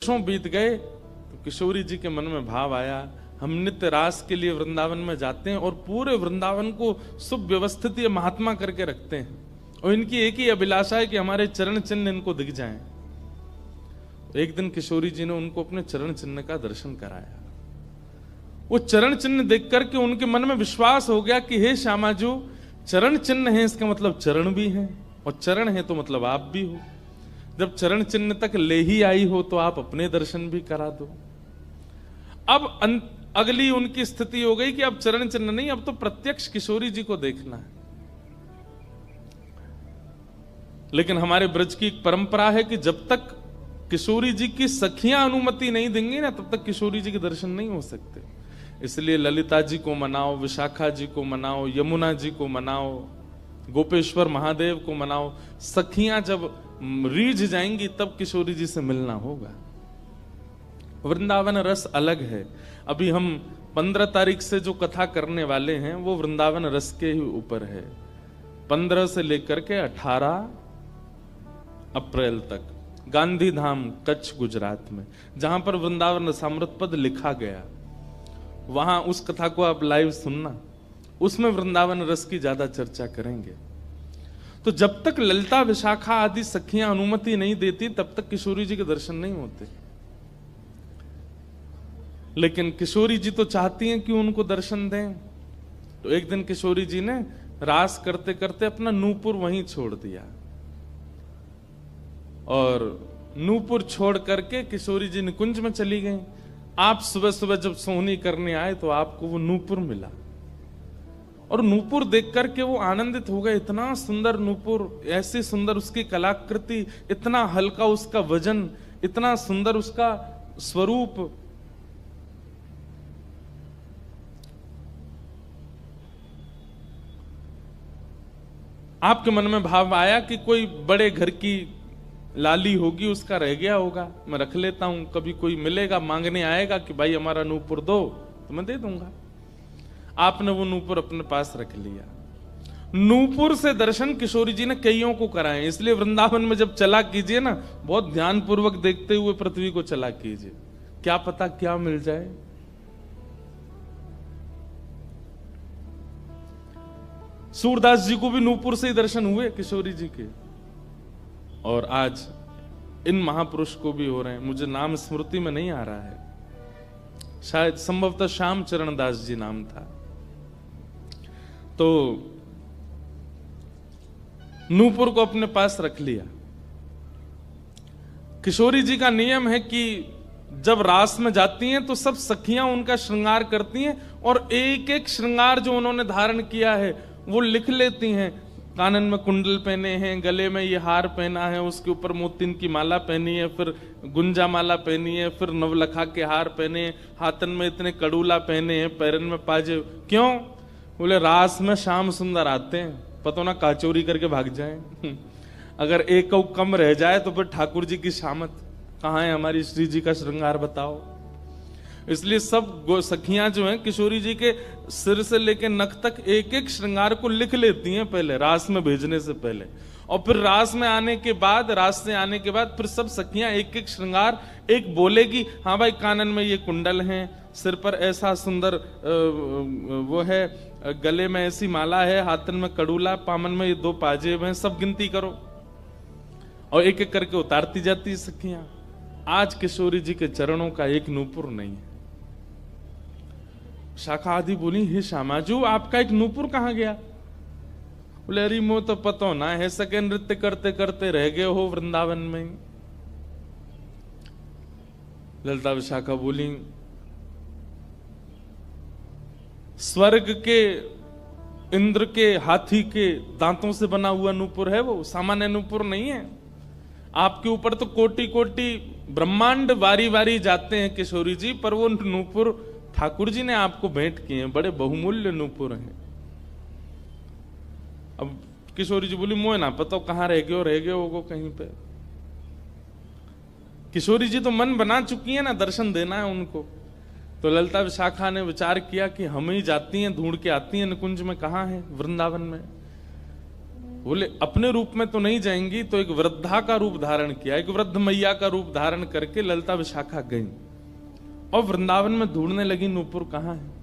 वर्षों बीत गए तो किशोरी जी के मन में भाव आया, हम नित्य रास के लिए वृंदावन में जाते हैं और पूरे वृंदावन को सुव्यवस्थित ये महात्मा करके रखते हैं, और इनकी एक ही अभिलाषा है कि हमारे चरण चिन्ह इनको दिख जाएं। एक दिन किशोरी जी ने उनको अपने चरण चिन्ह का दर्शन कराया। वो चरण चिन्ह देख करके उनके मन में विश्वास हो गया कि हे श्यामा जो चरण चिन्ह है, इसका मतलब चरण भी है, और चरण है तो मतलब आप भी हो। जब चरण चिन्ह तक ले ही आई हो तो आप अपने दर्शन भी करा दो। अब अगली उनकी स्थिति हो गई कि अब चरण चिन्ह नहीं, अब तो प्रत्यक्ष किशोरी जी को देखना है। लेकिन हमारे ब्रज की एक परंपरा है कि जब तक किशोरी जी की सखियां अनुमति नहीं देंगी ना, तब तक किशोरी जी के दर्शन नहीं हो सकते। इसलिए ललिता जी को मनाओ, विशाखा जी को मनाओ, यमुना जी को मनाओ, गोपेश्वर महादेव को मनाओ। सखियां जब रीझ जाएंगी तब किशोरी जी से मिलना होगा। वृंदावन रस अलग है। अभी हम 15 तारीख से जो कथा करने वाले हैं वो वृंदावन रस के ही ऊपर है। 15 से लेकर के 18 अप्रैल तक गांधी धाम कच्छ गुजरात में, जहां पर वृंदावन रसामृत पद लिखा गया, वहां उस कथा को आप लाइव सुनना। उसमें वृंदावन रस की ज्यादा चर्चा करेंगे। तो जब तक ललिता विशाखा आदि सखियां अनुमति नहीं देती तब तक किशोरी जी के दर्शन नहीं होते। लेकिन किशोरी जी तो चाहती हैं कि उनको दर्शन दें। तो एक दिन किशोरी जी ने रास करते करते अपना नूपुर वहीं छोड़ दिया, और नूपुर छोड़ करके किशोरी जी निकुंज में चली गई। आप सुबह सुबह जब सोहनी करने आए तो आपको वो नूपुर मिला, और नूपुर देख करके वो आनंदित हो गए। इतना सुंदर नूपुर, ऐसी सुंदर उसकी कलाकृति, इतना हल्का उसका वजन, इतना सुंदर उसका स्वरूप। आपके मन में भाव आया कि कोई बड़े घर की लाली होगी, उसका रह गया होगा, मैं रख लेता हूं, कभी कोई मिलेगा मांगने आएगा कि भाई हमारा नूपुर दो तो मैं दे दूंगा। आपने वो नूपुर अपने पास रख लिया। नूपुर से दर्शन किशोरी जी ने कईयों को कराए। इसलिए वृंदावन में जब चला कीजिए ना, बहुत ध्यानपूर्वक देखते हुए पृथ्वी को चला कीजिए, क्या पता क्या मिल जाए। सूरदास जी को भी नूपुर से ही दर्शन हुए किशोरी जी के, और आज इन महापुरुष को भी हो रहे हैं। मुझे नाम स्मृति में नहीं आ रहा है, शायद संभवतः श्याम चरण दास जी नाम था। तो नूपुर को अपने पास रख लिया। किशोरी जी का नियम है कि जब रास में जाती हैं तो सब सखियां उनका श्रृंगार करती हैं, और एक एक श्रृंगार जो उन्होंने धारण किया है वो लिख लेती हैं। कानन में कुंडल पहने हैं, गले में ये हार पहना है, उसके ऊपर मोतिन की माला पहनी है, फिर गुंजा माला पहनी है, फिर नवलखा के हार पहने हैं, हाथन में इतने कड़ूला पहने हैं, पैरन में पाजे। क्यों? बोले रास में श्याम सुंदर आते हैं, पता ना काचोरी करके भाग जाए। अगर एक कम रह जाए तो फिर ठाकुर जी की शामत कहाँ है, हमारी श्री जी का श्रृंगार बताओ। इसलिए सब सखियां जो हैं किशोरी जी के सिर से लेकर नख तक एक एक श्रृंगार को लिख लेती हैं पहले, रास में भेजने से पहले। और फिर रास में आने के बाद, रास से आने के बाद फिर सब सखियां एक एक श्रृंगार, एक बोलेगी हाँ भाई कानन में ये कुंडल हैं, सिर पर ऐसा सुंदर वो है, गले में ऐसी माला है, हाथन में कड़ूला, पामन में ये 2 पाजेब हैं, सब गिनती करो। और एक एक करके उतारती जाती है सखियां। आज किशोरी जी के चरणों का एक नूपुर नहीं है। शाखा आदि बोली, हे श्यामाजू आपका एक नूपुर कहां गया? बोले अरे मो तो पता ना है, सके नृत्य करते करते रह गए हो वृंदावन में। ललिता विशाखा बोली, स्वर्ग के इंद्र के हाथी के दांतों से बना हुआ नूपुर है वो, सामान्य नूपुर नहीं है। आपके ऊपर तो कोटि कोटि ब्रह्मांड वारी वारी जाते हैं किशोरी जी, पर वो नूपुर ठाकुर जी ने आपको भेंट किए हैं, बड़े बहुमूल्य नूपुर हैं। अब किशोरी जी बोली, मोए ना पता कहां रह गए होगो कहीं पे। किशोरी जी तो मन बना चुकी है ना, दर्शन देना है उनको। तो ललिता विशाखा ने विचार किया कि हम ही जाती हैं, ढूंढ के आती हैं निकुंज में, कहां है, वृंदावन में। बोले अपने रूप में तो नहीं जाएंगी, तो एक वृद्धा का रूप धारण किया, एक वृद्ध मैया का रूप धारण करके ललिता विशाखा गई और वृंदावन में ढूंढने लगी नूपुर कहां है।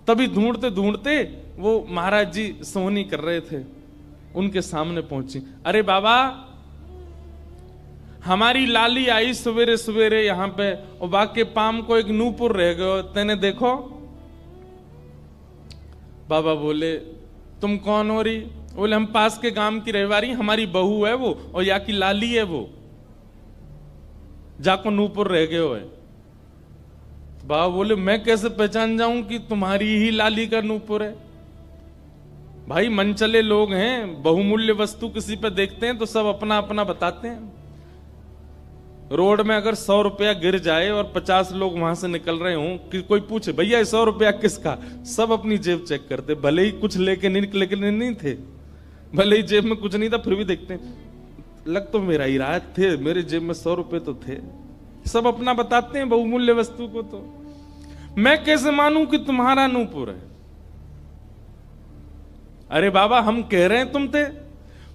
तभी ढूंढते ढूंढते वो महाराज जी सोहनी कर रहे थे, उनके सामने पहुंची। अरे बाबा, हमारी लाली आई सवेरे सवेरे यहां पे और बाके पाम को एक नूपुर रह गयो, तेने देखो? बाबा बोले तुम कौन हो रही? बोले हम पास के गांव की रहवारी, हमारी बहू है वो और या की लाली है वो, जाको नूपुर रह गयो है। बाबा बोले मैं कैसे पहचान जाऊं कि तुम्हारी ही लाली का नूपुर है? भाई मनचले लोग हैं, बहुमूल्य वस्तु किसी पे देखते हैं तो सब अपना अपना बताते हैं। रोड में अगर 100 रुपया गिर जाए और 50 लोग वहां से निकल रहे हों, कि कोई पूछे भैया 100 रुपया किसका, सब अपनी जेब चेक करते, भले ही कुछ लेके नहीं थे, भले ही जेब में कुछ नहीं था, फिर भी देखते हैं लग तो मेरा ही रहा थे, मेरे जेब में 100 रुपए तो थे। सब अपना बताते हैं बहुमूल्य वस्तु को। तो मैं कैसे मानूं कि तुम्हारा नूपुर है? अरे बाबा हम कह रहे हैं तुम थे।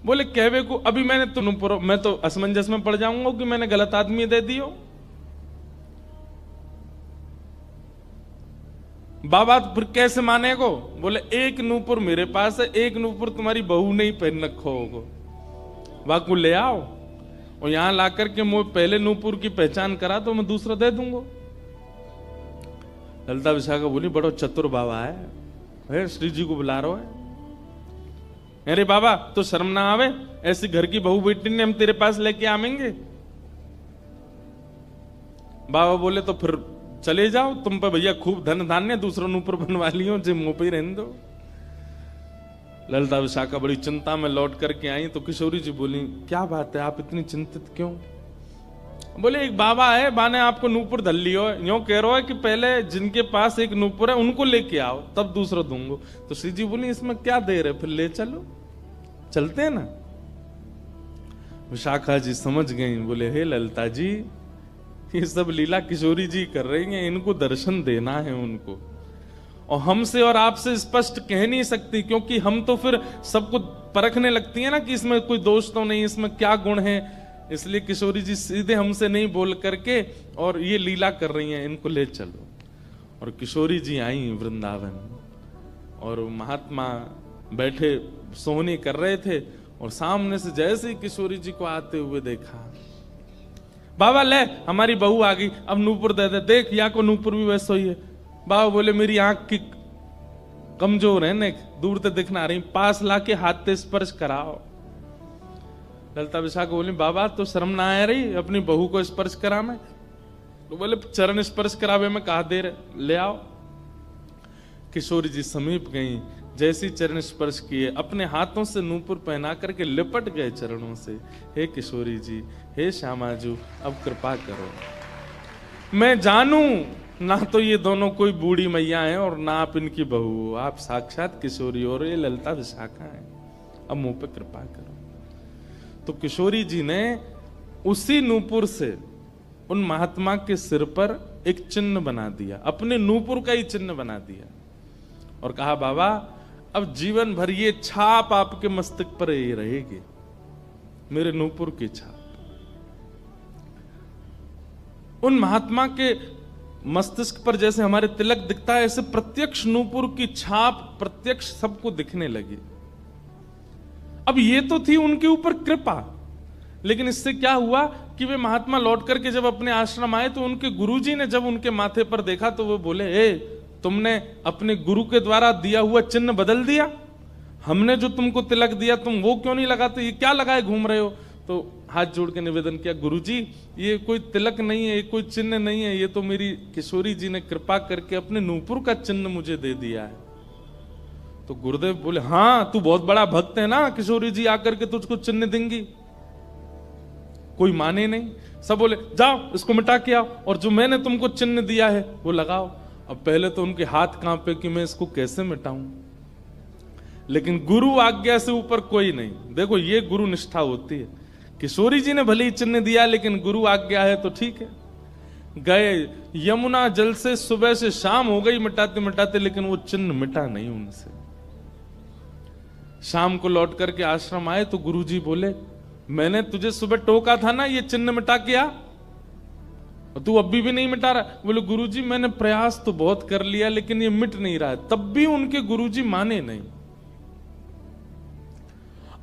बोले कहवे को अभी मैंने तो नूपुर, मैं तो असमंजस में पड़ जाऊंगा कि मैंने गलत आदमी दे दियो। बाबा फिर कैसे माने को? बोले एक नूपुर मेरे पास है, एक नूपुर तुम्हारी बहू ने ही पहन रखो होगो, वाकू ले आओ और यहां लाकर के मुझे पहले नूपुर की पहचान करा तो मैं दूसरा दे दूंगा। ललिता विशाखा बोली बड़ो चतुर बाबा है, श्री जी को बुला रहा है। अरे बाबा तो शर्म ना आवे, ऐसी घर की बहू बेटी ने हम तेरे पास लेके आवेंगे? बाबा बोले तो फिर चले जाओ, तुम पे भैया खूब धन धान्य, दूसरों नूपुर बनवा लियो, जो मुंह पे ही रहने दो। ललिता विशाखा बड़ी चिंता में लौट करके आई तो किशोरी जी बोली क्या बात है, आप इतनी चिंतित क्यों? बोले एक बाबा है, बाने आपको नूपुर धल लियो, यूं कह रहा है कि पहले जिनके पास एक नूपुर है उनको लेके आओ तब दूसरा दूंगो। तो श्री जी बोली इसमें क्या देर है, फिर ले चलो, चलते हैं ना। विशाखा जी समझ गई, बोले हे ललिता जी ये सब लीला किशोरी जी कर रही हैं, इनको दर्शन देना है उनको, और हमसे और आपसे स्पष्ट कह नहीं सकती, क्योंकि हम तो फिर सबको परखने लगती है ना कि इसमें कोई दोष तो नहीं, इसमें क्या गुण है। इसलिए किशोरी जी सीधे हमसे नहीं बोल करके और ये लीला कर रही हैं, इनको ले चलो। और किशोरी जी आई वृंदावन और महात्मा बैठे सोहनी कर रहे थे और सामने से जैसे ही किशोरी जी को आते हुए देखा, बाबा ले हमारी बहू आ गई, अब नूपुर दे दे, देख या को नूपुर भी वैसा ही है। बाबा बोले मेरी आंख की कमजोर है, ने दूर से दिखना रही, पास लाके हाथ से स्पर्श कराओ। ललिता विशाखा बोली बाबा तो शर्म ना आ रही अपनी बहू को स्पर्श करा में? तो बोले चरण स्पर्श करावे में कहा देर, ले आओ। किशोरी जी समीप गई, जैसी चरण स्पर्श किए अपने हाथों से नूपुर पहना करके लिपट गए चरणों से। हे किशोरी जी, हे श्यामाजू, अब कृपा करो, मैं जानू ना तो ये दोनों कोई बूढ़ी मैया हैं और ना आप इनकी बहू, आप साक्षात किशोरी और ये ललिता विशाखा हैं, अब मुंह पे कृपा करो। तो किशोरी जी ने उसी नूपुर से उन महात्मा के सिर पर एक चिन्ह बना दिया, अपने नूपुर का ही चिन्ह बना दिया और कहा बाबा अब जीवन भर ये छाप आपके मस्तक पर ही रहेगी, मेरे नूपुर की छाप। उन महात्मा के मस्तिष्क पर जैसे हमारे तिलक दिखता है, ऐसे प्रत्यक्ष नूपुर की छाप प्रत्यक्ष सबको दिखने लगी। अब ये तो थी उनके ऊपर कृपा, लेकिन इससे क्या हुआ कि वे महात्मा लौट करके जब अपने आश्रम आए तो उनके गुरुजी ने जब उनके माथे पर देखा तो वो बोले ए तुमने अपने गुरु के द्वारा दिया हुआ चिन्ह बदल दिया, हमने जो तुमको तिलक दिया तुम वो क्यों नहीं लगाते, ये क्या लगाए घूम रहे हो? तो हाथ जोड़ के निवेदन किया गुरुजी ये कोई तिलक नहीं है, ये कोई चिन्ह नहीं है, ये तो मेरी किशोरी जी ने कृपा करके अपने नूपुर का चिन्ह मुझे दे दिया है। तो गुरुदेव बोले हाँ तू बहुत बड़ा भक्त है ना, किशोरी जी आकर के तुझको चिन्ह देंगी। कोई माने नहीं, सब बोले जाओ इसको मिटा के आओ और जो मैंने तुमको चिन्ह दिया है वो लगाओ। अब पहले तो उनके हाथ कांपे कि मैं इसको कैसे मिटाऊं, लेकिन गुरु आज्ञा से ऊपर कोई नहीं। देखो ये गुरु निष्ठा होती है। किशोरी जी ने भले ही चिन्ह दिया लेकिन गुरु आज्ञा है तो ठीक है। गए यमुना जल से सुबह से शाम हो गई मिटाते मिटाते, लेकिन वो चिन्ह मिटा नहीं उनसे। शाम को लौट करके आश्रम आए तो गुरुजी बोले, मैंने तुझे सुबह टोका था ना ये चिन्ह मिटा के आ, तू अभी भी नहीं मिटा रहा। बोले गुरुजी मैंने प्रयास तो बहुत कर लिया लेकिन ये मिट नहीं रहा है। तब भी उनके गुरुजी माने नहीं।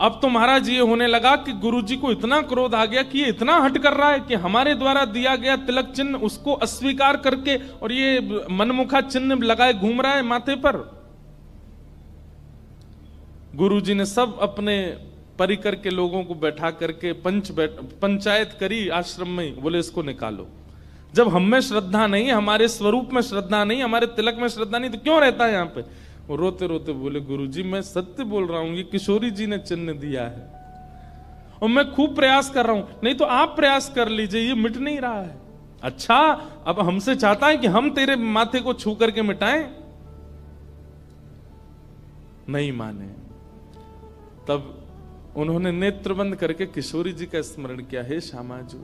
अब तो महाराज ये होने लगा कि गुरुजी को इतना क्रोध आ गया कि ये इतना हट कर रहा है कि हमारे द्वारा दिया गया तिलक चिन्ह उसको अस्वीकार करके और ये मनमुखा चिन्ह लगाए घूम रहा है माथे पर। गुरुजी ने सब अपने परिकर के लोगों को बैठा करके पंचायत करी आश्रम में। बोले इसको निकालो, जब हम में श्रद्धा नहीं, हमारे स्वरूप में श्रद्धा नहीं, हमारे तिलक में श्रद्धा नहीं, तो क्यों रहता है यहाँ पे। वो रोते रोते बोले गुरुजी मैं सत्य बोल रहा हूं, ये किशोरी जी ने चिन्ह दिया है और मैं खूब प्रयास कर रहा हूं। नहीं तो आप प्रयास कर लीजिए, ये मिट नहीं रहा है। अच्छा अब हमसे चाहता है कि हम तेरे माथे को छू करके मिटाएं? नहीं माने। तब उन्होंने नेत्र बंद करके किशोरी जी का स्मरण किया, हे श्यामाजू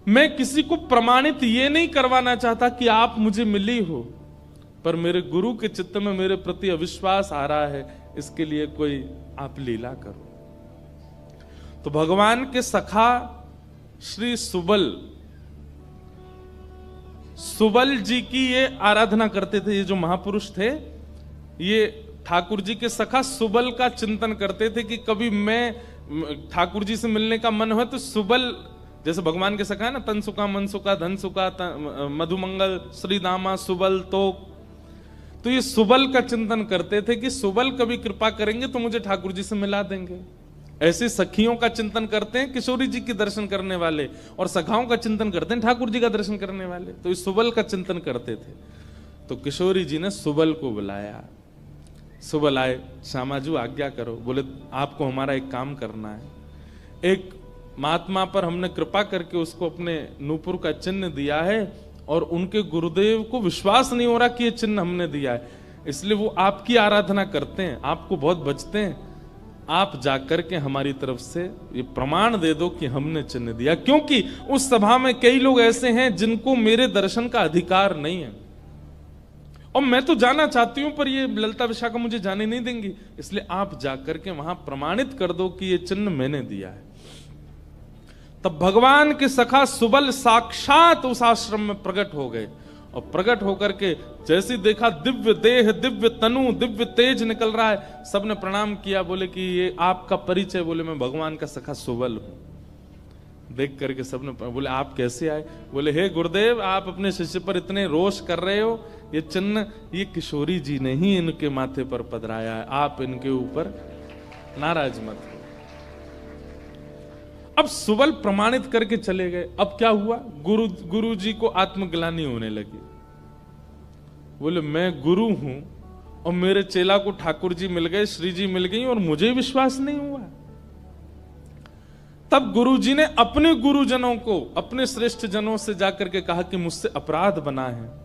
मैं किसी को प्रमाणित ये नहीं करवाना चाहता कि आप मुझे मिली हो, पर मेरे गुरु के चित्त में मेरे प्रति अविश्वास आ रहा है, इसके लिए कोई आप लीला करो। तो भगवान के सखा श्री सुबल जी की ये आराधना करते थे। ये जो महापुरुष थे ये ठाकुर जी के सखा सुबल का चिंतन करते थे कि कभी मैं ठाकुर जी से मिलने का मन हो तो सुबल, जैसे भगवान के सखा है ना, तन सुखा मन सुखा धन सुखा मधुमंगल श्री दामा सुबल, तो ये सुबल का चिंतन करते थे कि सुबल कभी कृपा करेंगे तो मुझे ठाकुर जी से मिला देंगे। ऐसे सखियों का चिंतन करते हैं किशोरी जी के दर्शन करने वाले, और सखाओं का चिंतन करते हैं ठाकुर जी का दर्शन करने वाले। तो ये सुबल का चिंतन करते थे। तो किशोरी जी ने सुबल को बुलाया। सुबल आए, श्यामाजू आज्ञा करो। बोले आपको हमारा एक काम करना है। एक महात्मा पर हमने कृपा करके उसको अपने नूपुर का चिन्ह दिया है और उनके गुरुदेव को विश्वास नहीं हो रहा कि ये चिन्ह हमने दिया है, इसलिए वो आपकी आराधना करते हैं, आपको बहुत बचते हैं। आप जाकर के हमारी तरफ से ये प्रमाण दे दो कि हमने चिन्ह दिया, क्योंकि उस सभा में कई लोग ऐसे हैं जिनको मेरे दर्शन का अधिकार नहीं है और मैं तो जाना चाहती हूं पर ये ललिता विशाखा मुझे जाने नहीं देंगी, इसलिए आप जाकर के वहां प्रमाणित कर दो कि ये चिन्ह मैंने दिया है। तब भगवान के सखा सुबल साक्षात उस आश्रम में प्रकट हो गए और प्रकट होकर के जैसे देखा दिव्य देह, दिव्य तनु, दिव्य तेज निकल रहा है, सबने प्रणाम किया। बोले कि ये आपका परिचय? बोले मैं भगवान का सखा सुबल हूं। देख करके सबने बोले आप कैसे आए? बोले हे गुरुदेव आप अपने शिष्य पर इतने रोष कर रहे हो, ये चिन्ह ये किशोरी जी ने ही इनके माथे पर पधराया है, आप इनके ऊपर नाराज मत हो। अब सुबल प्रमाणित करके चले गए। अब क्या हुआ? गुरु जी को आत्मग्लानि होने लगी। बोले मैं गुरु हूं और मेरे चेला को ठाकुर जी मिल गए, श्री जी मिल गई और मुझे विश्वास नहीं हुआ। तब गुरु जी ने अपने गुरुजनों को, अपने श्रेष्ठ जनों से जाकर के कहा कि मुझसे अपराध बना है।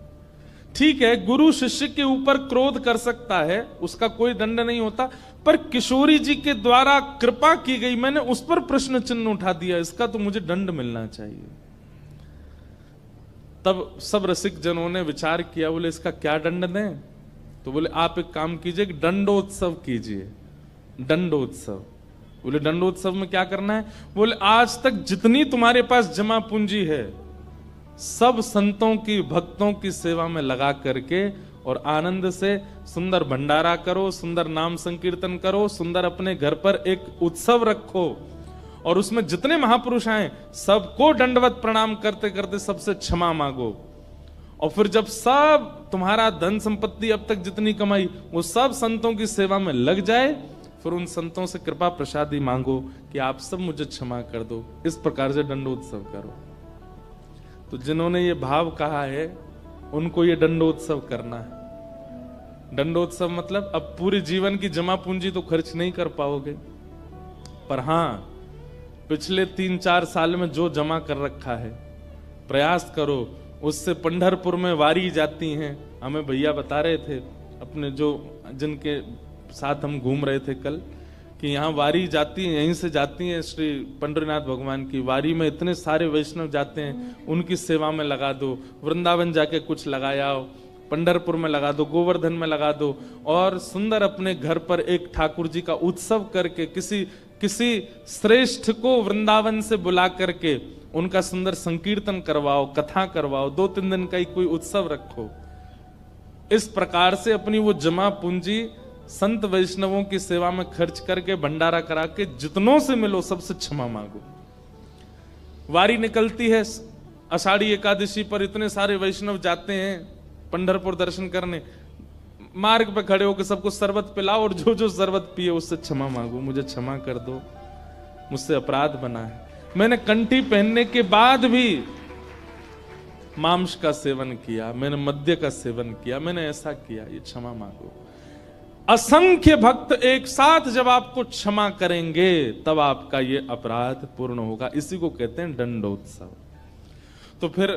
ठीक है, गुरु शिष्य के ऊपर क्रोध कर सकता है, उसका कोई दंड नहीं होता, पर किशोरी जी के द्वारा कृपा की गई, मैंने उस पर प्रश्न चिन्ह उठा दिया, इसका तो मुझे दंड मिलना चाहिए। तब सब रसिक जनों ने विचार किया, बोले इसका क्या दंड दें? तो बोले आप एक काम कीजिए, दंडोत्सव कीजिए। दंडोत्सव। बोले दंडोत्सव में क्या करना है? बोले आज तक जितनी तुम्हारे पास जमा पूंजी है सब संतों की, भक्तों की सेवा में लगा करके और आनंद से सुंदर भंडारा करो, सुंदर नाम संकीर्तन करो, सुंदर अपने घर पर एक उत्सव रखो और उसमें जितने महापुरुष आए सबको दंडवत प्रणाम करते करते सबसे क्षमा मांगो। और फिर जब सब तुम्हारा धन संपत्ति अब तक जितनी कमाई वो सब संतों की सेवा में लग जाए, फिर उन संतों से कृपा प्रसादी मांगो कि आप सब मुझे क्षमा कर दो। इस प्रकार से दंडोत्सव करो। तो जिन्होंने ये भाव कहा है उनको ये दंडोत्सव करना है। दंडोत्सव मतलब अब पूरे जीवन की जमा पूंजी तो खर्च नहीं कर पाओगे, पर हां पिछले 3-4 साल में जो जमा कर रखा है प्रयास करो, उससे पंढरपुर में वारी जाती हैं। हमें भैया बता रहे थे अपने जो जिनके साथ हम घूम रहे थे कल, कि यहाँ वारी जाती है, यहीं से जाती है श्री पंडरीनाथ भगवान की वारी में इतने सारे वैष्णव जाते हैं, उनकी सेवा में लगा दो। वृंदावन जाके कुछ लगाया हो, पंढरपुर में लगा दो, गोवर्धन में लगा दो, और सुंदर अपने घर पर एक ठाकुर जी का उत्सव करके किसी श्रेष्ठ को वृंदावन से बुला करके उनका सुंदर संकीर्तन करवाओ, कथा करवाओ, 2-3 दिन का ही कोई उत्सव रखो। इस प्रकार से अपनी वो जमा पूंजी संत वैष्णवों की सेवा में खर्च करके भंडारा करा के जितनों से मिलो सबसे क्षमा मांगो। वारी निकलती है आषाढ़ी एकादशी पर, इतने सारे वैष्णव जाते हैं पंढरपुर दर्शन करने, मार्ग पे खड़े होकर सबको शरबत पिलाओ और जो जो शरबत पिए उससे क्षमा मांगो, मुझे क्षमा कर दो, मुझसे अपराध बना है, मैंने कंठी पहनने के बाद भी मांस का सेवन किया, मैंने मद्य का सेवन किया, मैंने ऐसा किया, ये क्षमा मांगो। असंख्य भक्त एक साथ जब आपको क्षमा करेंगे तब आपका ये अपराध पूर्ण होगा। इसी को कहते हैं दंडोत्सव। तो फिर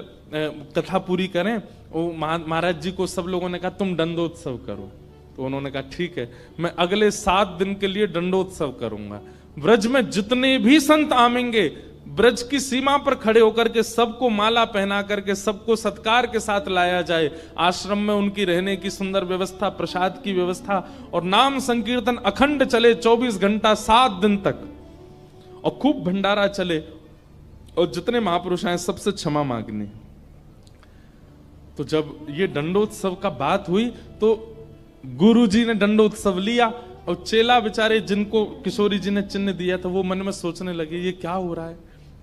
कथा पूरी करें, वो महाराज जी को सब लोगों ने कहा तुम दंडोत्सव करो, तो उन्होंने कहा ठीक है, मैं अगले 7 दिन के लिए दंडोत्सव करूंगा। ब्रज में जितने भी संत आवेंगे, ब्रज की सीमा पर खड़े होकर के सबको माला पहना करके सबको सत्कार के साथ लाया जाए। आश्रम में उनकी रहने की सुंदर व्यवस्था, प्रसाद की व्यवस्था, और नाम संकीर्तन अखंड चले 24 घंटा 7 दिन तक, और खूब भंडारा चले, और जितने महापुरुष आए सबसे क्षमा मांगनी। तो जब ये दंडोत्सव का बात हुई तो गुरु जी ने दंडोत्सव लिया, और चेला बेचारे जिनको किशोरी जी ने चिन्ह दिया था वो मन में सोचने लगे ये क्या हो रहा है,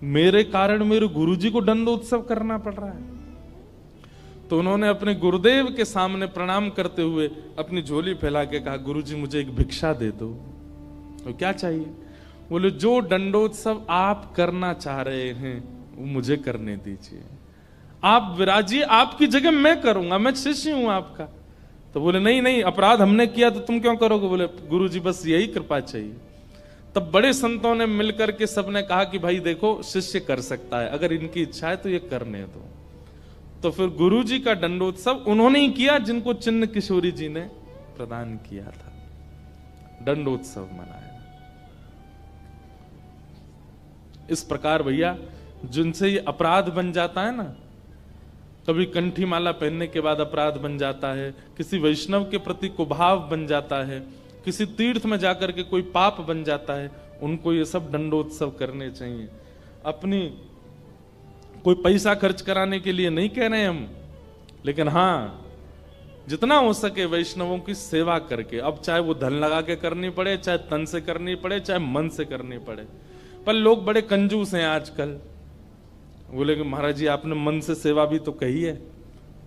मेरे कारण मेरे गुरुजी को दंडोत्सव करना पड़ रहा है। तो उन्होंने अपने गुरुदेव के सामने प्रणाम करते हुए अपनी झोली फैला के कहा गुरुजी मुझे एक भिक्षा दे दो। तो क्या चाहिए? बोले जो दंडोत्सव आप करना चाह रहे हैं वो मुझे करने दीजिए, आप विराजिए, आपकी जगह मैं करूंगा, मैं शिष्य हूं आपका। तो बोले नहीं नहीं, अपराध हमने किया तो तुम क्यों करोगे? बोले गुरुजी बस यही कृपा चाहिए। तब बड़े संतों ने मिलकर के सबने कहा कि भाई देखो शिष्य कर सकता है, अगर इनकी इच्छा है तो ये करने दो। तो फिर गुरुजी का दंडोत्सव उन्होंने ही किया जिनको चिन्ह किशोरी जी ने प्रदान किया था, दंडोत्सव मनाया। इस प्रकार भैया जिनसे ये अपराध बन जाता है ना, कभी कंठी माला पहनने के बाद अपराध बन जाता है, किसी वैष्णव के प्रति कुभाव बन जाता है, किसी तीर्थ में जाकर के कोई पाप बन जाता है, उनको ये सब दंडोत्सव करने चाहिए। अपनी कोई पैसा खर्च कराने के लिए नहीं कह रहे हम, लेकिन हाँ जितना हो सके वैष्णवों की सेवा करके, अब चाहे वो धन लगा के करनी पड़े, चाहे तन से करनी पड़े, चाहे मन से करनी पड़े। पर लोग बड़े कंजूस हैं आजकल, बोले कि महाराज जी आपने मन से सेवा भी तो कही है,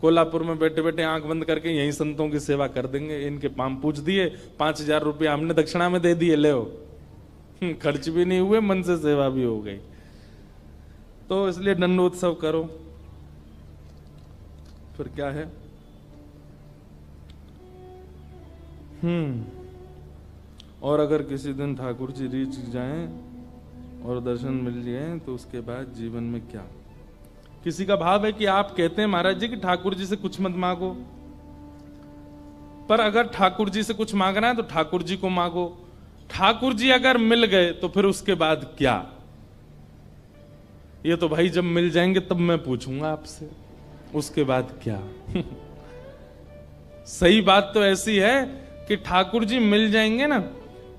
कोल्हापुर में बैठे बैठे आंख बंद करके यही संतों की सेवा कर देंगे, इनके पाम पूछ दिए, 5000 रुपया हमने दक्षिणा में दे दिए, ले खर्च भी नहीं हुए, मन से सेवा भी हो गई। तो इसलिए दंडोत्सव करो। फिर क्या है, और अगर किसी दिन ठाकुर जी रीच जाएं और दर्शन मिल जाए तो उसके बाद जीवन में क्या? किसी का भाव है कि आप कहते हैं महाराज जी कि ठाकुर जी से कुछ मत मांगो, पर अगर ठाकुर जी से कुछ मांगना है तो ठाकुर जी को मांगो। ठाकुर जी अगर मिल गए तो फिर उसके बाद क्या? ये तो भाई जब मिल जाएंगे तब मैं पूछूंगा आपसे, उसके बाद क्या? सही बात तो ऐसी है कि ठाकुर जी मिल जाएंगे ना,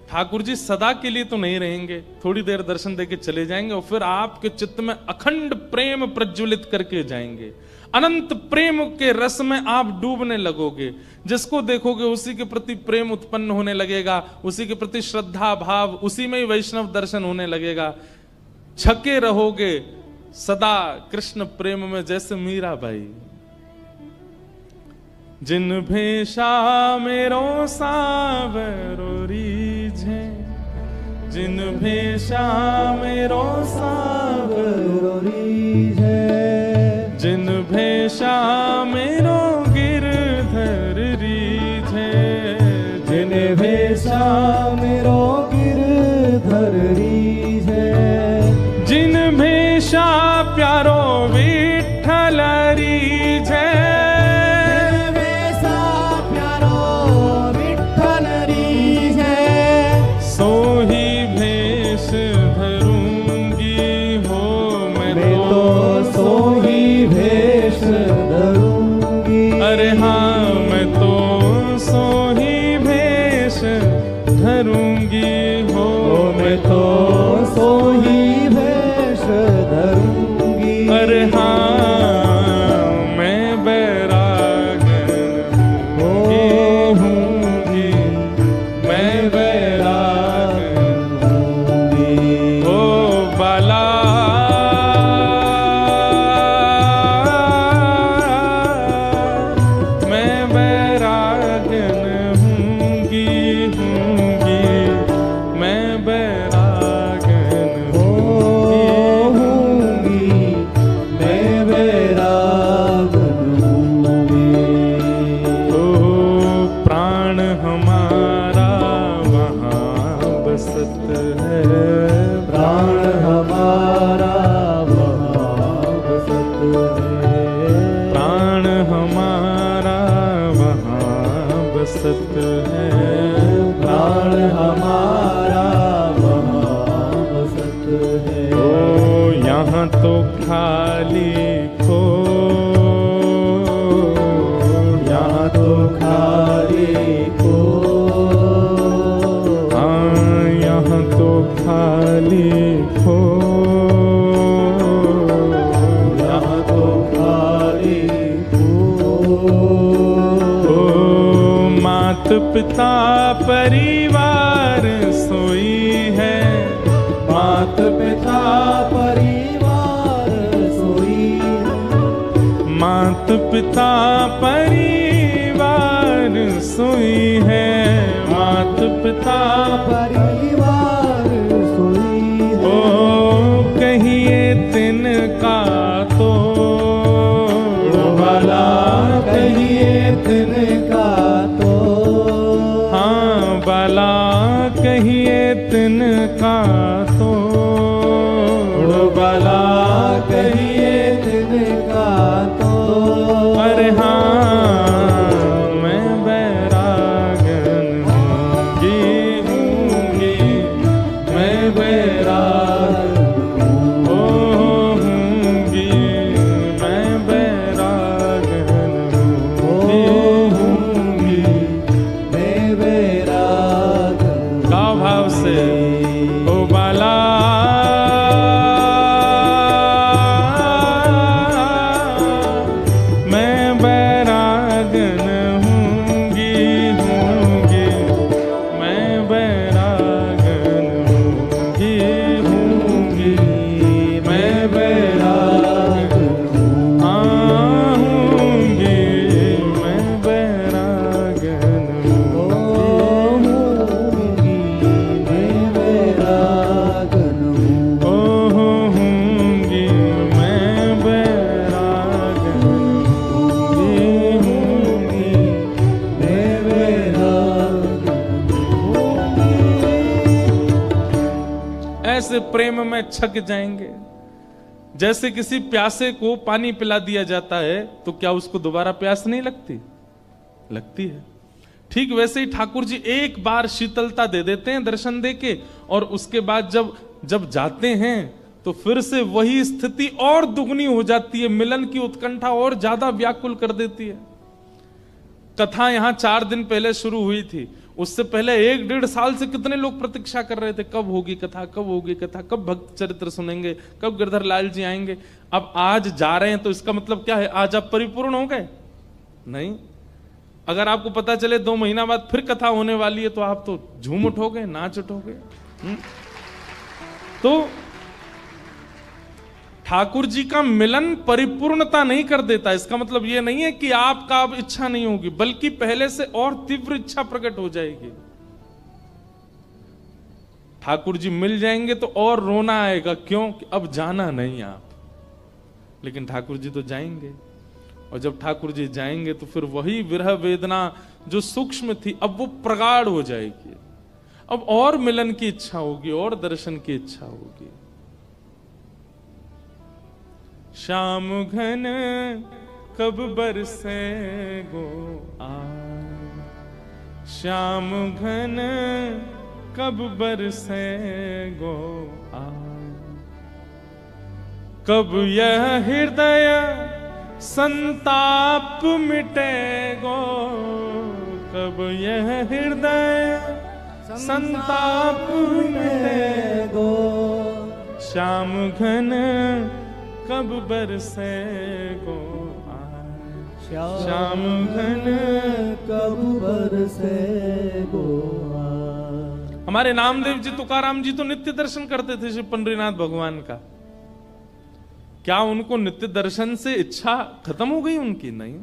ठाकुर जी सदा के लिए तो नहीं रहेंगे, थोड़ी देर दर्शन देके चले जाएंगे और फिर आपके चित्त में अखंड प्रेम प्रज्वलित करके जाएंगे। अनंत प्रेम के रस में आप डूबने लगोगे, जिसको देखोगे उसी के प्रति प्रेम उत्पन्न होने लगेगा, उसी के प्रति श्रद्धा भाव, उसी में ही वैष्णव दर्शन होने लगेगा। छके रहोगे सदा कृष्ण प्रेम में, जैसे मीराबाई। जिन भेषा मेरो सावरो रीझे, जिन भेषा मेरो सावरो रीझे, जिन भेषा मेरो गिरधर रीझे, जिन भेषा मेरो गिरधर रीझे, जिन भेषा प्यारो विठ्ठल रीझे, सोही भेष धरूंगी हो मैं प्राण हमारा वहाँ बसत है, प्राण हमारा वहाँ बसत है। ओ यहाँ तो खाली खो, यहाँ तो खाली खो, हाँ यहाँ तो खाली खो, यहाँ तो खाली खो। ओ मात पिता परिवार सोई है, मात पिता परिवार सोई है, मात पिता परिवार सोई है, मात पिता परिवार सोई है। ओ कहिए तिनका तो भला कहिए तिनका तो, हाँ भला कहिए तिनका तो, भला कहिए तिनका तो। अरे हाँ मैं बैरागन हूँगी, मैं बैराग होंगी, मैं बैरागन होंगी, मैं बैराग। गाँव भाव से ओ बाला मैं बैरागन हूँगी, मैं बैरागन हूँगी, मैं बैराग हाँ हूँगी, मैं बैरागन होंगी, मैं बैरागन ओ हूँगी, मैं बैरागन होंगी, मैं बैराग ऐसे प्रेम में छक जाएंगे। जैसे किसी प्यासे को पानी पिला दिया जाता है तो क्या उसको दोबारा प्यास नहीं लगती? लगती है। ठीक वैसे ही ठाकुर जी एक बार शीतलता दे देते हैं दर्शन देके, और उसके बाद जब जाते हैं तो फिर से वही स्थिति और दुगनी हो जाती है, मिलन की उत्कंठा और ज्यादा व्याकुल कर देती है। कथा यहां 4 दिन पहले शुरू हुई थी, उससे पहले 1-1.5 साल से कितने लोग प्रतीक्षा कर रहे थे, कब होगी कथा, कब होगी कथा, कब भक्त चरित्र सुनेंगे, कब गिरधर लाल जी आएंगे। अब आज जा रहे हैं तो इसका मतलब क्या है, आज आप परिपूर्ण हो गए? नहीं। अगर आपको पता चले 2 महीना बाद फिर कथा होने वाली है तो आप तो झूम उठोगे, नाच उठोगे। तो ठाकुर जी का मिलन परिपूर्णता नहीं कर देता। इसका मतलब यह नहीं है कि आपका अब इच्छा नहीं होगी, बल्कि पहले से और तीव्र इच्छा प्रकट हो जाएगी। ठाकुर जी मिल जाएंगे तो और रोना आएगा, क्यों कि अब जाना नहीं आप, लेकिन ठाकुर जी तो जाएंगे। और जब ठाकुर जी जाएंगे तो फिर वही विरह वेदना जो सूक्ष्म थी अब वो प्रगाढ़ हो जाएगी। अब और मिलन की इच्छा होगी और दर्शन की इच्छा होगी। श्याम घन कब बरसे गो आए, श्याम घन कब बरसे गो आए, कब यह हृदय संताप मिटेगो, कब यह हृदय संताप मिटेगो, श्याम घन कब बरसेगो आए, श्याम घन कब बरसेगो आए। हमारे नामदेव जी तुकाराम जी तो नित्य दर्शन करते थे श्री पंडरीनाथ भगवान का। क्या उनको नित्य दर्शन से इच्छा खत्म हो गई उनकी? नहीं,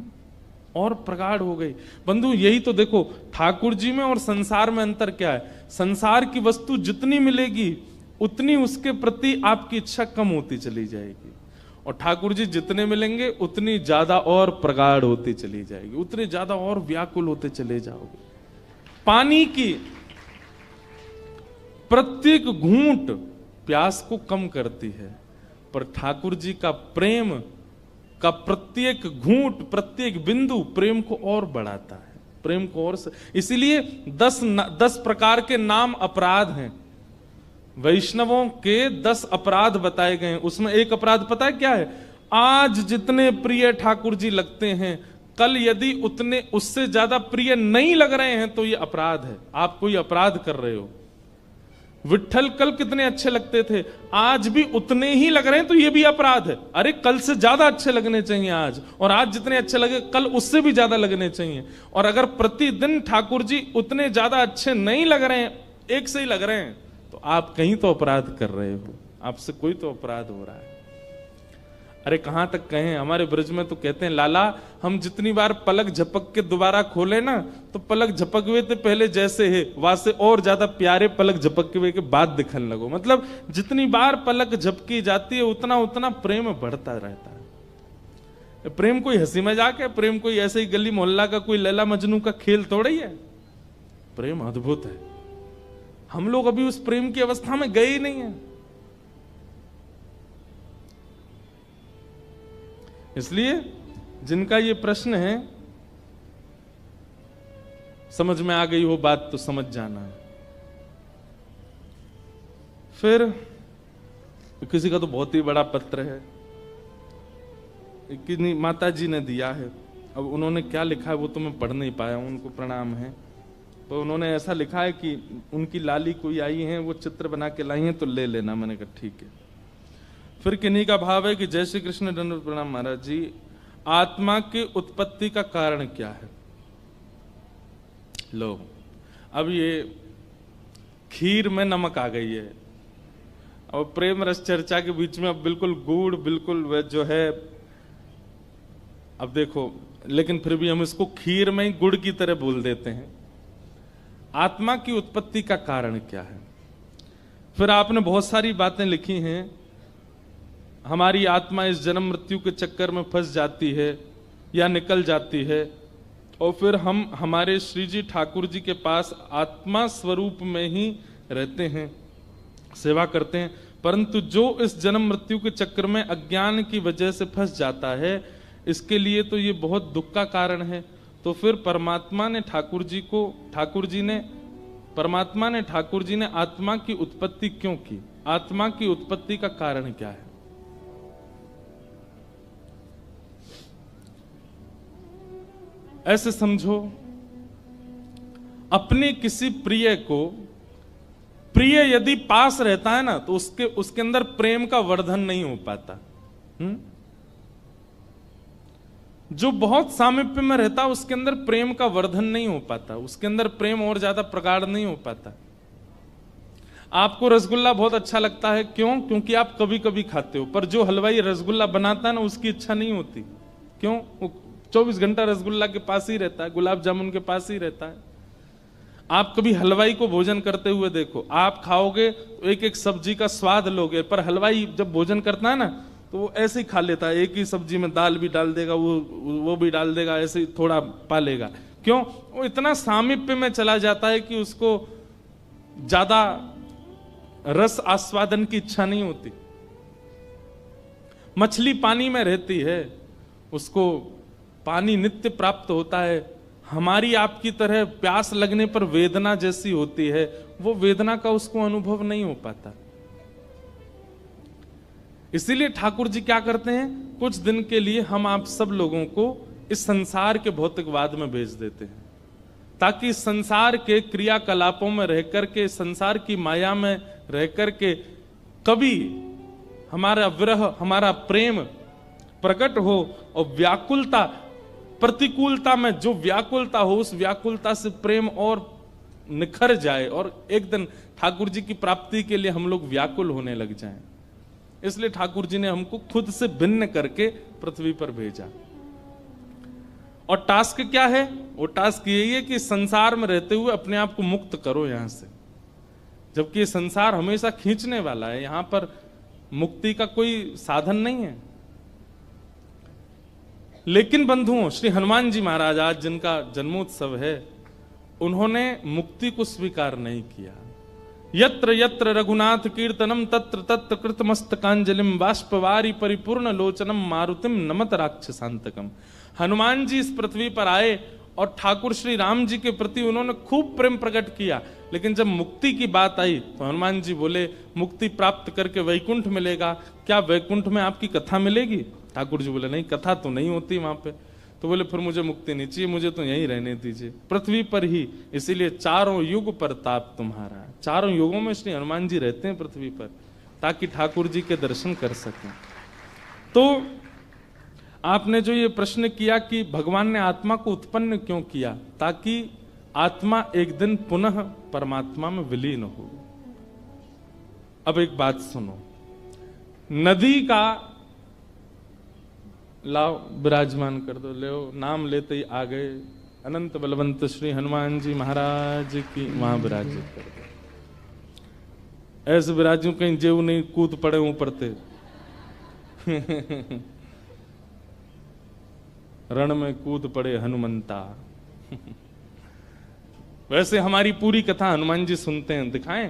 और प्रगाढ़ हो गई। बंधु यही तो देखो ठाकुर जी में और संसार में अंतर क्या है। संसार की वस्तु जितनी मिलेगी उतनी उसके प्रति आपकी इच्छा कम होती चली जाएगी, और ठाकुर जी जितने मिलेंगे उतनी ज्यादा और प्रगाढ़ होती चली जाएगी, उतने ज्यादा और व्याकुल होते चले जाओगे। पानी की प्रत्येक घूंट प्यास को कम करती है, पर ठाकुर जी का प्रेम का प्रत्येक घूंट, प्रत्येक बिंदु प्रेम को और बढ़ाता है, प्रेम को और इसीलिए 10 प्रकार के नाम अपराध हैं। वैष्णवों के 10 अपराध बताए गए हैं। उसमें एक अपराध पता है क्या है? आज जितने प्रिय ठाकुर जी लगते हैं, कल यदि उतने उससे ज्यादा प्रिय नहीं लग रहे हैं तो ये अपराध है, आप कोई अपराध कर रहे हो। विट्ठल कल कितने अच्छे लगते थे, आज भी उतने ही लग रहे हैं तो ये भी अपराध है। अरे कल से ज्यादा अच्छे लगने चाहिए आज, और आज जितने अच्छे लगे कल उससे भी ज्यादा लगने चाहिए। और अगर प्रतिदिन ठाकुर जी उतने ज्यादा अच्छे नहीं लग रहे हैं, एक से ही लग रहे हैं, तो आप कहीं तो अपराध कर रहे हो, आपसे कोई तो अपराध हो रहा है। अरे कहां तक कहें, हमारे ब्रज में तो कहते हैं लाला हम जितनी बार पलक झपक के दोबारा खोले ना, तो पलक झपक हुए थे पहले जैसे है वहां से और ज्यादा प्यारे पलक झपक हुए के बाद दिखने लगो। मतलब जितनी बार पलक झपकी जाती है उतना उतना प्रेम बढ़ता रहता है। प्रेम कोई हंसी मजाक है, प्रेम कोई ऐसे ही गली मोहल्ला का कोई लैला मजनू का खेल थोड़ा ही है। प्रेम अद्भुत है। हम लोग अभी उस प्रेम की अवस्था में गए ही नहीं है। इसलिए जिनका ये प्रश्न है, समझ में आ गई हो बात तो समझ जाना है। फिर किसी का तो बहुत ही बड़ा पत्र है, किन्हीं माता जी ने दिया है। अब उन्होंने क्या लिखा है वो तो मैं पढ़ नहीं पाया हूं, उनको प्रणाम है। तो उन्होंने ऐसा लिखा है कि उनकी लाली कोई आई है, वो चित्र बना के लाई है तो ले लेना। मैंने कहा ठीक है। फिर किन्हीं का भाव है कि जय श्री कृष्ण दंडवत प्रणाम महाराज जी, आत्मा की उत्पत्ति का कारण क्या है? लो अब ये खीर में नमक आ गई है। अब प्रेम रस चर्चा के बीच में अब बिल्कुल गुड़, बिल्कुल वह जो है, अब देखो, लेकिन फिर भी हम इसको खीर में ही गुड़ की तरह बोल देते हैं। आत्मा की उत्पत्ति का कारण क्या है? फिर आपने बहुत सारी बातें लिखी हैं। हमारी आत्मा इस जन्म मृत्यु के चक्कर में फंस जाती है या निकल जाती है, और फिर हम हमारे श्री जी ठाकुर जी के पास आत्मा स्वरूप में ही रहते हैं, सेवा करते हैं। परंतु जो इस जन्म मृत्यु के चक्कर में अज्ञान की वजह से फंस जाता है, इसके लिए तो ये बहुत दुख का कारण है। तो फिर परमात्मा ने ठाकुर जी ने आत्मा की उत्पत्ति क्यों की? आत्मा की उत्पत्ति का कारण क्या है? ऐसे समझो, अपने किसी प्रिय को, प्रिय यदि पास रहता है ना तो उसके अंदर प्रेम का वर्धन नहीं हो पाता। जो बहुत सामीप्य में रहता है उसके अंदर प्रेम का वर्धन नहीं हो पाता, उसके अंदर प्रेम और ज्यादा प्रगाढ़ नहीं हो पाता। आपको रसगुल्ला बहुत अच्छा लगता है, क्यों? क्योंकि आप कभी कभी खाते हो, पर जो हलवाई रसगुल्ला बनाता है ना उसकी इच्छा नहीं होती। क्यों? वो 24 घंटा रसगुल्ला के पास ही रहता है, गुलाब जामुन के पास ही रहता है। आप कभी हलवाई को भोजन करते हुए देखो, आप खाओगे तो एक एक सब्जी का स्वाद लोगे, पर हलवाई जब भोजन करता है ना तो वो ऐसे ही खा लेता है, एक ही सब्जी में दाल भी डाल देगा, वो भी डाल देगा, ऐसे ही थोड़ा पालेगा। क्यों? वो इतना सामीप्य में चला जाता है कि उसको ज्यादा रस आस्वादन की इच्छा नहीं होती। मछली पानी में रहती है, उसको पानी नित्य प्राप्त होता है। हमारी आपकी तरह प्यास लगने पर वेदना जैसी होती है, वो वेदना का उसको अनुभव नहीं हो पाता। इसीलिए ठाकुर जी क्या करते हैं, कुछ दिन के लिए हम आप सब लोगों को इस संसार के भौतिकवाद में भेज देते हैं, ताकि संसार के क्रियाकलापों में रह करके, संसार की माया में रह करके कभी हमारा विरह, हमारा प्रेम प्रकट हो, और व्याकुलता, प्रतिकूलता में जो व्याकुलता हो, उस व्याकुलता से प्रेम और निखर जाए, और एक दिन ठाकुर जी की प्राप्ति के लिए हम लोग व्याकुल होने लग जाएं। इसलिए ठाकुर जी ने हमको खुद से भिन्न करके पृथ्वी पर भेजा। और टास्क क्या है? वो टास्क यही है कि संसार में रहते हुए अपने आप को मुक्त करो यहां से, जबकि ये संसार हमेशा खींचने वाला है, यहां पर मुक्ति का कोई साधन नहीं है। लेकिन बंधुओं, श्री हनुमान जी महाराज आज जिनका जन्मोत्सव है, उन्होंने मुक्ति को स्वीकार नहीं किया। यत्र यत्र रघुनाथ कीर्तनम तत्र तत्र कृतमस्तकांजलिम बाष्पवारी परिपूर्ण लोचनम मारुतिम नमत राक्षसांतकम। हनुमान जी इस पृथ्वी पर आए और ठाकुर श्री राम जी के प्रति उन्होंने खूब प्रेम प्रकट किया, लेकिन जब मुक्ति की बात आई तो हनुमान जी बोले मुक्ति प्राप्त करके वैकुंठ मिलेगा, क्या वैकुंठ में आपकी कथा मिलेगी? ठाकुर जी बोले नहीं, कथा तो नहीं होती वहां पे। तो बोले फिर मुझे मुक्ति नहीं चाहिए, मुझे तो यहीं रहने दीजिए, पृथ्वी पर ही। इसीलिए चारों युग परताप तुम्हारा, चारों युगों में श्री हनुमान जी रहते हैं पृथ्वी पर, ताकि ठाकुर जी के दर्शन कर सकें। तो आपने जो ये प्रश्न किया कि भगवान ने आत्मा को उत्पन्न क्यों किया, ताकि आत्मा एक दिन पुनः परमात्मा में विलीन हो। अब एक बात सुनो, नदी का लाओ विराजमान कर दो, ले नाम लेते ही आ गए अनंत बलवंत श्री हनुमान जी महाराज की, वहां विराजित कर दो। ऐसे विराजू कहीं जेऊ नहीं कूद पड़े ऊपर ते रण में कूद पड़े हनुमंता। वैसे हमारी पूरी कथा हनुमान जी सुनते हैं, दिखाएं?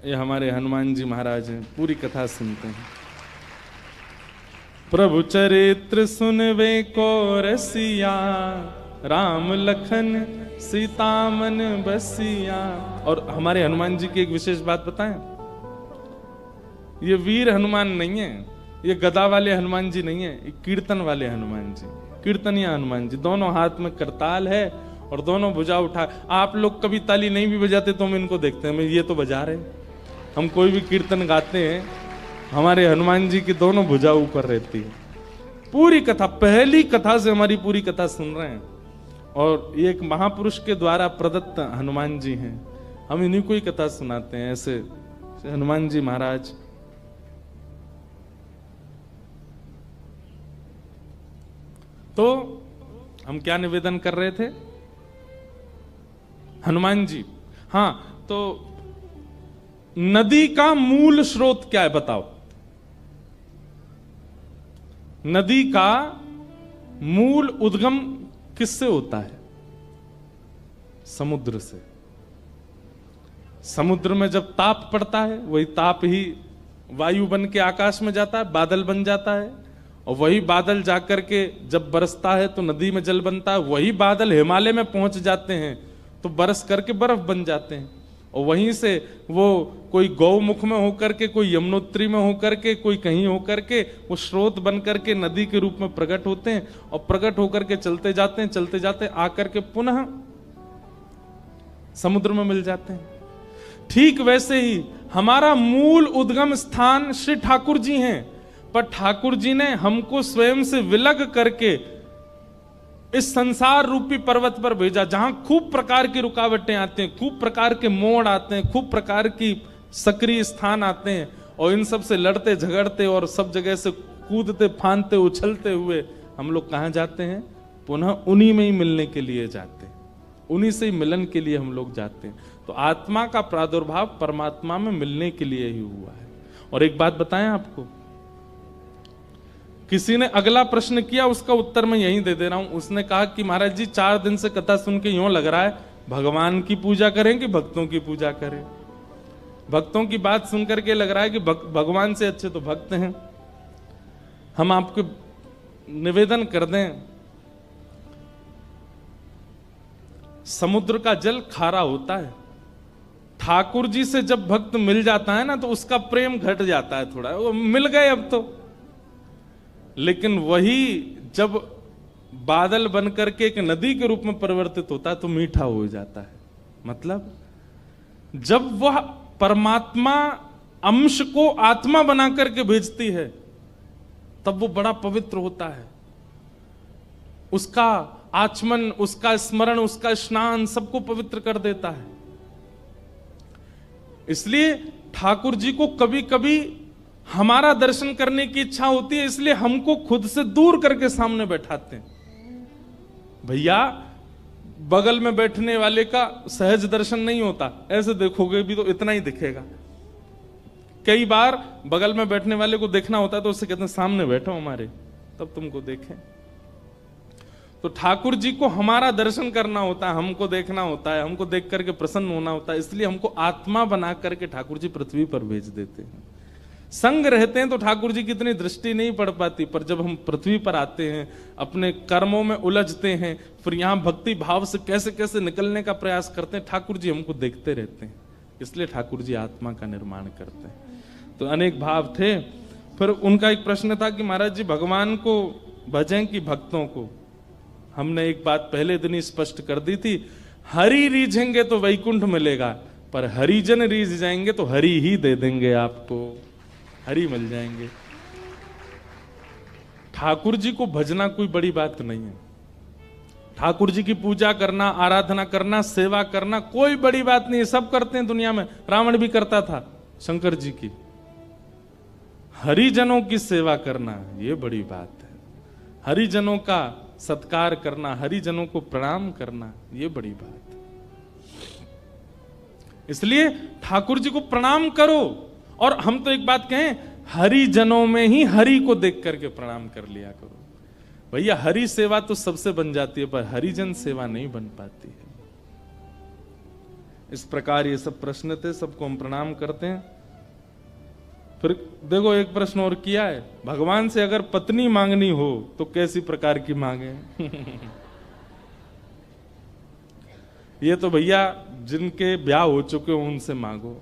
ये हमारे हनुमान जी महाराज हैं, पूरी कथा सुनते हैं। प्रभु चरित्र सुनवे को रसिया, राम लखन सीता मन बसिया। और हमारे हनुमान जी की एक विशेष बात बताएं, ये वीर हनुमान नहीं है, ये गदा वाले हनुमान जी नहीं है, ये कीर्तन वाले हनुमान जी, कीर्तनिया हनुमान जी। दोनों हाथ में करताल है और दोनों भुजा उठा। आप लोग कभी ताली नहीं भी बजाते तो हम इनको देखते हैं, ये तो बजा रहे। हम कोई भी कीर्तन गाते हैं, हमारे हनुमान जी की दोनों भुजा ऊपर रहती है। पूरी कथा, पहली कथा से हमारी पूरी कथा सुन रहे हैं, और ये एक महापुरुष के द्वारा प्रदत्त हनुमान जी हैं, हम इन्हीं को ही कथा सुनाते हैं। ऐसे हनुमान जी महाराज। तो हम क्या निवेदन कर रहे थे? हनुमान जी। हाँ, तो नदी का मूल स्रोत क्या है बताओ? नदी का मूल उद्गम किससे होता है? समुद्र से। समुद्र में जब ताप पड़ता है, वही ताप ही वायु बन के आकाश में जाता है, बादल बन जाता है, और वही बादल जाकर के जब बरसता है तो नदी में जल बनता है, वही बादल हिमालय में पहुंच जाते हैं तो बरस करके बर्फ बन जाते हैं, और वहीं से वो कोई गौमुख में होकर के, कोई यमुनोत्री में होकर के, कोई कहीं होकर के वो स्रोत बन करके नदी के रूप में प्रकट होते हैं, और प्रकट होकर के चलते जाते हैं, चलते जाते आकर के पुनः समुद्र में मिल जाते हैं। ठीक वैसे ही हमारा मूल उद्गम स्थान श्री ठाकुर जी हैं, पर ठाकुर जी ने हमको स्वयं से विलग करके इस संसार रूपी पर्वत पर भेजा, जहां खूब प्रकार की रुकावटें आते हैं, खूब प्रकार के मोड़ आते हैं, खूब प्रकार की सक्रिय स्थान आते हैं, और इन सब से लड़ते झगड़ते और सब जगह से कूदते फांदते उछलते हुए हम लोग कहां जाते हैं? पुनः उन्हीं में ही मिलने के लिए जाते हैं, उन्हीं से ही मिलन के लिए हम लोग जाते हैं। तो आत्मा का प्रादुर्भाव परमात्मा में मिलने के लिए ही हुआ है। और एक बात बताएं आपको, किसी ने अगला प्रश्न किया, उसका उत्तर मैं यहीं दे दे रहा हूं। उसने कहा कि महाराज जी 4 दिन से कथा सुन के यूं लग रहा है भगवान की पूजा करें कि भक्तों की पूजा करें। भक्तों की बात सुनकर के लग रहा है कि भगवान से अच्छे तो भक्त हैं। हम आपको निवेदन कर दें, समुद्र का जल खारा होता है, ठाकुर जी से जब भक्त मिल जाता है ना तो उसका प्रेम घट जाता है थोड़ा, वो मिल गए अब तो। लेकिन वही जब बादल बन करके एक नदी के रूप में परिवर्तित होता है तो मीठा हो जाता है। मतलब जब वह परमात्मा अंश को आत्मा बना करके भेजती है तब वो बड़ा पवित्र होता है। उसका आचमन, उसका स्मरण, उसका स्नान सबको पवित्र कर देता है। इसलिए ठाकुर जी को कभी कभी हमारा दर्शन करने की इच्छा होती है, इसलिए हमको खुद से दूर करके सामने बैठाते हैं। भैया बगल में बैठने वाले का सहज दर्शन नहीं होता, ऐसे देखोगे भी तो इतना ही दिखेगा। कई बार बगल में बैठने वाले को देखना होता है तो उससे कहते हैं सामने बैठो हमारे, तब तुमको देखें। तो ठाकुर जी को हमारा दर्शन करना होता है, हमको देखना होता है, हमको देख करके प्रसन्न होना होता है, इसलिए हमको आत्मा बना करके ठाकुर जी पृथ्वी पर भेज देते हैं। संग रहते हैं तो ठाकुर जी की इतनी दृष्टि नहीं पड़ पाती, पर जब हम पृथ्वी पर आते हैं, अपने कर्मों में उलझते हैं, फिर यहाँ भक्ति भाव से कैसे कैसे निकलने का प्रयास करते हैं, ठाकुर जी हमको देखते रहते हैं। इसलिए ठाकुर जी आत्मा का निर्माण करते हैं। तो अनेक भाव थे। फिर उनका एक प्रश्न था कि महाराज जी भगवान को भजें कि भक्तों को। हमने एक बात पहले दिन ही स्पष्ट कर दी थी, हरि रीझेंगे तो वैकुंठ मिलेगा, पर हरिजन रीझ जाएंगे तो हरि ही दे देंगे आपको, हरि मिल जाएंगे। ठाकुर जी को भजना कोई बड़ी बात नहीं है। ठाकुर जी की पूजा करना, आराधना करना, सेवा करना कोई बड़ी बात नहीं है, सब करते हैं दुनिया में। रावण भी करता था शंकर जी की। हरिजनों की सेवा करना ये बड़ी बात है। हरिजनों का सत्कार करना, हरिजनों को प्रणाम करना ये बड़ी बात है। इसलिए ठाकुर जी को प्रणाम करो। और हम तो एक बात कहें, हरिजनों में ही हरि को देख करके प्रणाम कर लिया करो। भैया हरि सेवा तो सबसे बन जाती है, पर हरिजन सेवा नहीं बन पाती है। इस प्रकार ये सब प्रश्न थे, सबको हम प्रणाम करते हैं। फिर देखो एक प्रश्न और किया है, भगवान से अगर पत्नी मांगनी हो तो कैसी प्रकार की मांगे? ये तो भैया जिनके ब्याह हो चुके हो उनसे मांगो।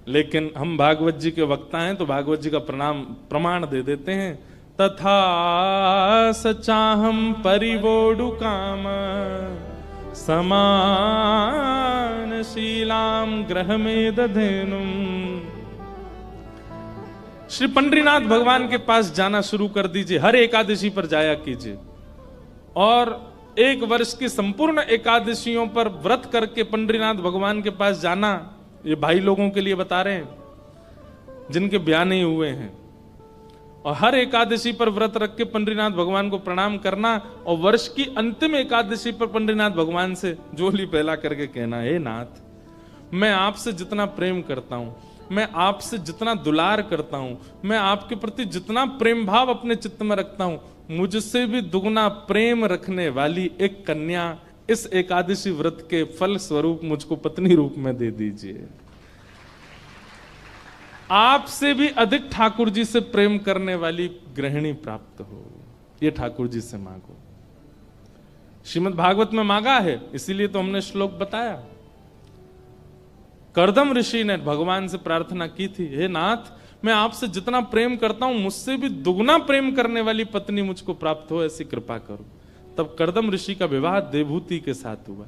लेकिन हम भागवत जी के वक्ता हैं तो भागवत जी का प्रमाण दे देते हैं। तथा सचाहम परिवोडु काम समान शीलाम ग्रह में दधेनुम। श्री पंडरीनाथ भगवान के पास जाना शुरू कर दीजिए, हर एकादशी पर जाया कीजिए। और एक वर्ष की संपूर्ण एकादशियों पर व्रत करके पंडरीनाथ भगवान के पास जाना, ये भाई लोगों के लिए बता रहे हैं जिनके ब्याह नहीं हुए हैं। और हर एकादशी पर व्रत रख के पंडरीनाथ भगवान को प्रणाम करना, और वर्ष की अंतिम एकादशी पर पंडरीनाथ भगवान से जोली फैला करके कहना, हे नाथ, मैं आपसे जितना प्रेम करता हूं, मैं आपसे जितना दुलार करता हूं, मैं आपके प्रति जितना प्रेम भाव अपने चित्त में रखता हूं, मुझसे भी दुगना प्रेम रखने वाली एक कन्या इस एकादशी व्रत के फल स्वरूप मुझको पत्नी रूप में दे दीजिए। आपसे भी अधिक ठाकुर जी से प्रेम करने वाली गृहिणी प्राप्त हो, ये ठाकुर जी से मांगो। श्रीमद् भागवत में मांगा है, इसीलिए तो हमने श्लोक बताया। कर्दम ऋषि ने भगवान से प्रार्थना की थी, हे नाथ, मैं आपसे जितना प्रेम करता हूं, मुझसे भी दुगना प्रेम करने वाली पत्नी मुझको प्राप्त हो, ऐसी कृपा करो। तब कर्दम ऋषि का विवाह देवहूति के साथ हुआ।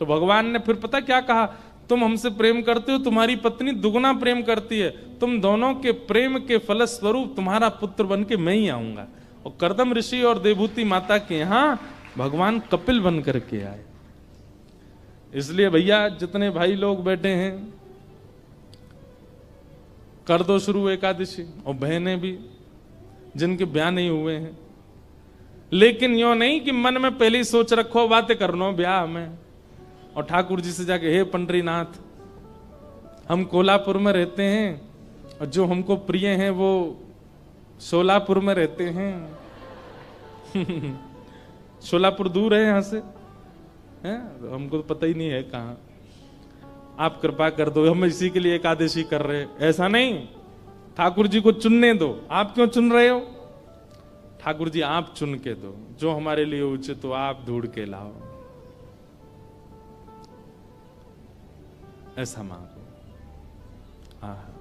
तो भगवान ने फिर पता क्या कहा, तुम हमसे प्रेम करते हो, तुम्हारी पत्नी दुगना प्रेम करती है, तुम दोनों के प्रेम के फलस्वरूप तुम्हारा पुत्र बन के मैं ही आऊंगा। और कर्दम ऋषि और देवहूति माता के यहां भगवान कपिल बन करके आए। इसलिए भैया जितने भाई लोग बैठे हैं, कर दो शुरू एकादशी, और बहनें भी जिनके ब्याह नहीं हुए हैं। लेकिन यो नहीं कि मन में पहले ही सोच रखो बातें करनो ब्याह में, और ठाकुर जी से जाके, हे पंडरीनाथ, हम कोल्हापुर में रहते हैं और जो हमको प्रिय हैं वो सोलापुर में रहते हैं। सोलापुर दूर है यहां से, हैं? हमको तो पता ही नहीं है कहां। आप कृपा कर दो, हम इसी के लिए एकादशी कर रहे हैं। ऐसा नहीं, ठाकुर जी को चुनने दो। आप क्यों चुन रहे हो? ठाकुर जी आप चुन के दो, जो हमारे लिए उचित हो आप ढूंढ के लाओ, ऐसा मांगो। हाँ।